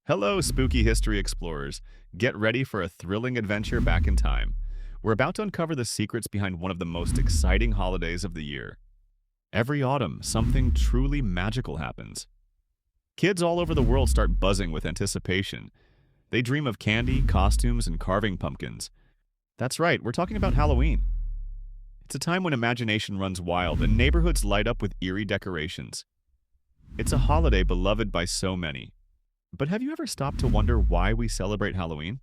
Hello, spooky history explorers. Get ready for a thrilling adventure back in time. We're about to uncover the secrets behind one of the most exciting holidays of the year. Every autumn, something truly magical happens. Kids all over the world start buzzing with anticipation. They dream of candy, costumes, and carving pumpkins. That's right, we're talking about Halloween. It's a time when imagination runs wild and neighborhoods light up with eerie decorations. It's a holiday beloved by so many. But have you ever stopped to wonder why we celebrate Halloween?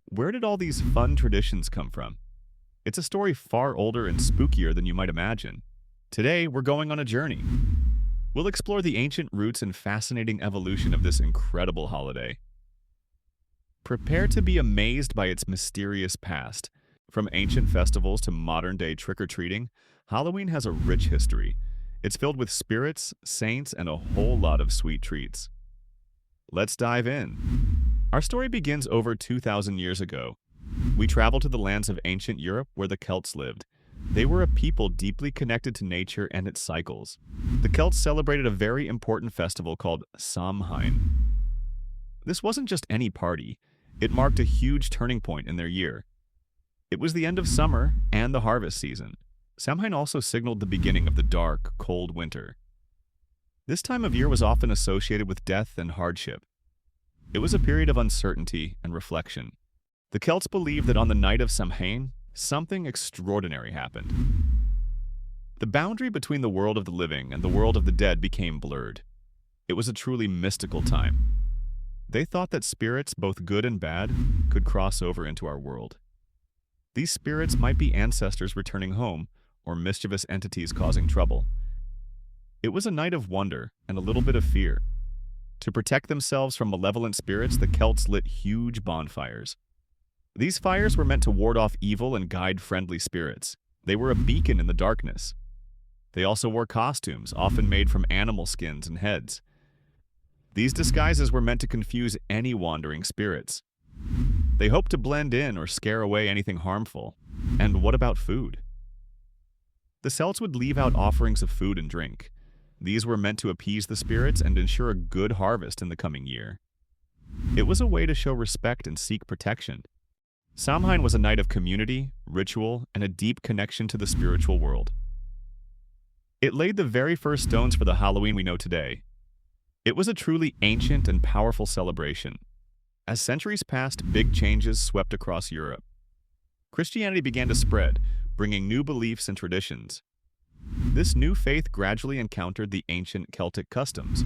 Where did all these fun traditions come from? It's a story far older and spookier than you might imagine. Today, we're going on a journey. We'll explore the ancient roots and fascinating evolution of this incredible holiday. Prepare to be amazed by its mysterious past. From ancient festivals to modern-day trick-or-treating, Halloween has a rich history. It's filled with spirits, saints, and a whole lot of sweet treats. Let's dive in. Our story begins over 2,000 years ago. We travel to the lands of ancient Europe where the Celts lived. They were a people deeply connected to nature and its cycles. The Celts celebrated a very important festival called Samhain. This wasn't just any party. It marked a huge turning point in their year. It was the end of summer and the harvest season. Samhain also signaled the beginning of the dark, cold winter. This time of year was often associated with death and hardship. It was a period of uncertainty and reflection. The Celts believed that on the night of Samhain, something extraordinary happened. The boundary between the world of the living and the world of the dead became blurred. It was a truly mystical time. They thought that spirits, both good and bad, could cross over into our world. These spirits might be ancestors returning home or mischievous entities causing trouble. It was a night of wonder and a little bit of fear. To protect themselves from malevolent spirits, the Celts lit huge bonfires. These fires were meant to ward off evil and guide friendly spirits. They were a beacon in the darkness. They also wore costumes, often made from animal skins and heads. These disguises were meant to confuse any wandering spirits. They hoped to blend in or scare away anything harmful. And what about food? The Celts would leave out offerings of food and drink. These were meant to appease the spirits and ensure a good harvest in the coming year. It was a way to show respect and seek protection. Samhain was a night of community, ritual, and a deep connection to the spiritual world. It laid the very first stones for the Halloween we know today. It was a truly ancient and powerful celebration. As centuries passed, big changes swept across Europe. Christianity began to spread, bringing new beliefs and traditions. This new faith gradually encountered the ancient Celtic customs.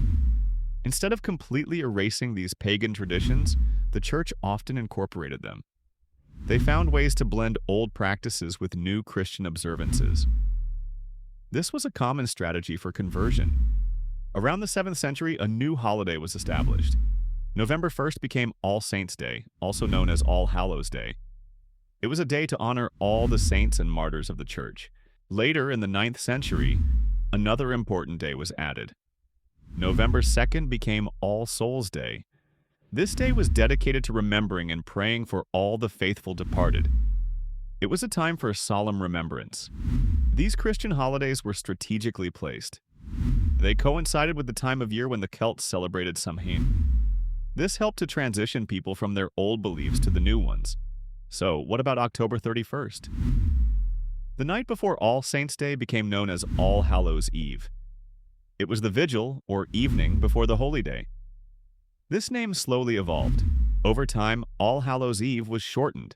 Instead of completely erasing these pagan traditions, the church often incorporated them. They found ways to blend old practices with new Christian observances. This was a common strategy for conversion. Around the 7th century, a new holiday was established. November 1st became All Saints' Day, also known as All Hallows' Day. It was a day to honor all the saints and martyrs of the church. Later, in the 9th century, another important day was added. November 2nd became All Souls' Day. This day was dedicated to remembering and praying for all the faithful departed. It was a time for solemn remembrance. These Christian holidays were strategically placed. They coincided with the time of year when the Celts celebrated Samhain. This helped to transition people from their old beliefs to the new ones. So, what about October 31st? The night before All Saints' Day became known as All Hallows Eve. It was the vigil, or evening, before the Holy Day. This name slowly evolved. Over time, All Hallows Eve was shortened.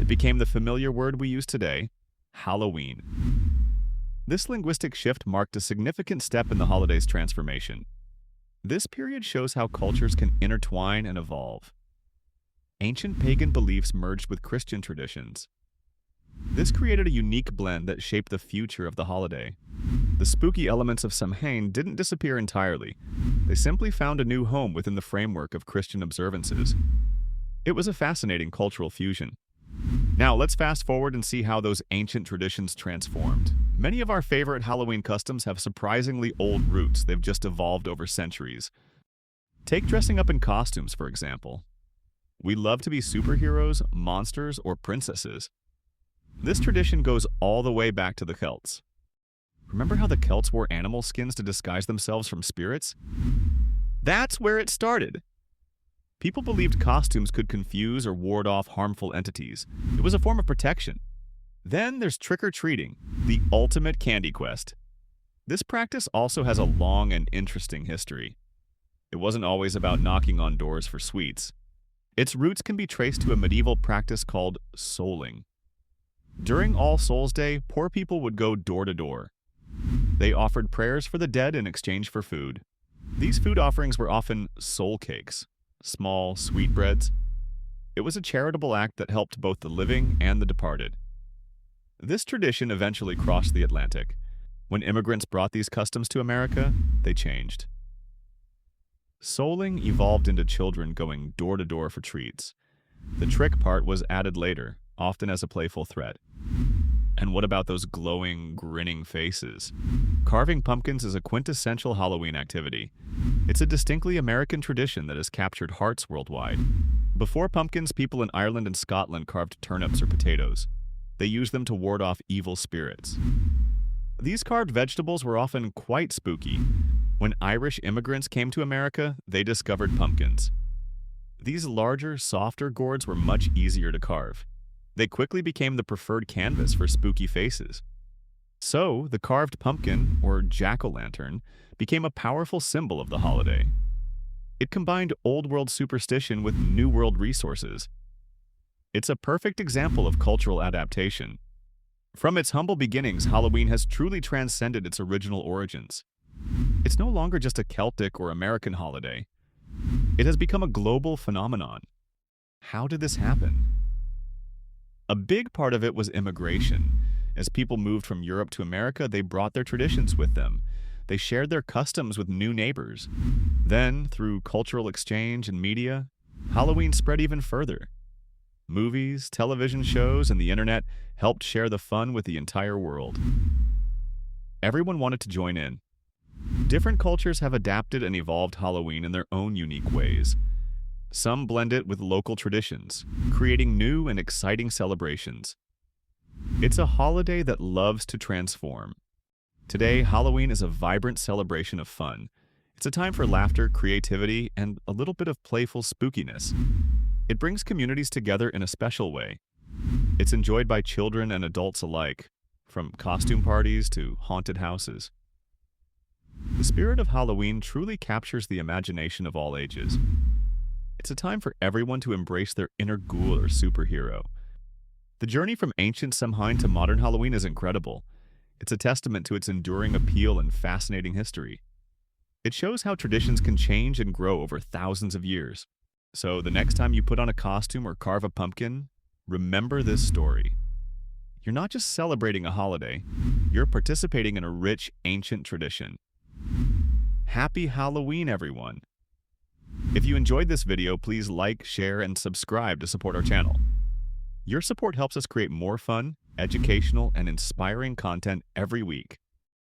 It became the familiar word we use today, Halloween. This linguistic shift marked a significant step in the holiday's transformation. This period shows how cultures can intertwine and evolve. Ancient pagan beliefs merged with Christian traditions. This created a unique blend that shaped the future of the holiday. The spooky elements of Samhain didn't disappear entirely. They simply found a new home within the framework of Christian observances. It was a fascinating cultural fusion. Now, let's fast forward and see how those ancient traditions transformed. Many of our favorite Halloween customs have surprisingly old roots. They've just evolved over centuries. Take dressing up in costumes, for example. We love to be superheroes, monsters, or princesses. This tradition goes all the way back to the Celts. Remember how the Celts wore animal skins to disguise themselves from spirits? That's where it started. People believed costumes could confuse or ward off harmful entities. It was a form of protection. Then there's trick-or-treating, the ultimate candy quest. This practice also has a long and interesting history. It wasn't always about knocking on doors for sweets. Its roots can be traced to a medieval practice called souling. During All Souls' Day, poor people would go door to door. They offered prayers for the dead in exchange for food. These food offerings were often soul cakes, small sweetbreads. It was a charitable act that helped both the living and the departed. This tradition eventually crossed the Atlantic. When immigrants brought these customs to America, they changed. Souling evolved into children going door to door for treats. The trick part was added later, often as a playful threat. And what about those glowing, grinning faces? Carving pumpkins is a quintessential Halloween activity. It's a distinctly American tradition that has captured hearts worldwide. Before pumpkins, people in Ireland and Scotland carved turnips or potatoes. They used them to ward off evil spirits. These carved vegetables were often quite spooky. When Irish immigrants came to America, they discovered pumpkins. These larger, softer gourds were much easier to carve. They quickly became the preferred canvas for spooky faces. So, the carved pumpkin, or jack-o'-lantern, became a powerful symbol of the holiday. It combined old-world superstition with new-world resources. It's a perfect example of cultural adaptation. From its humble beginnings, Halloween has truly transcended its original origins. It's no longer just a Celtic or American holiday. It has become a global phenomenon. How did this happen? A big part of it was immigration. As people moved from Europe to America, they brought their traditions with them. They shared their customs with new neighbors. Then, through cultural exchange and media, Halloween spread even further. Movies, television shows, and the internet helped share the fun with the entire world. Everyone wanted to join in. Different cultures have adapted and evolved Halloween in their own unique ways. Some blend it with local traditions, creating new and exciting celebrations. It's a holiday that loves to transform. Today, Halloween is a vibrant celebration of fun. It's a time for laughter, creativity, and a little bit of playful spookiness. It brings communities together in a special way. It's enjoyed by children and adults alike, from costume parties to haunted houses. The spirit of Halloween truly captures the imagination of all ages. It's a time for everyone to embrace their inner ghoul or superhero. The journey from ancient Samhain to modern Halloween is incredible. It's a testament to its enduring appeal and fascinating history. It shows how traditions can change and grow over thousands of years. So the next time you put on a costume or carve a pumpkin, remember this story. You're not just celebrating a holiday, you're participating in a rich, ancient tradition. Happy Halloween, everyone! If you enjoyed this video, please like, share, and subscribe to support our channel. Your support helps us create more fun, educational, and inspiring content every week.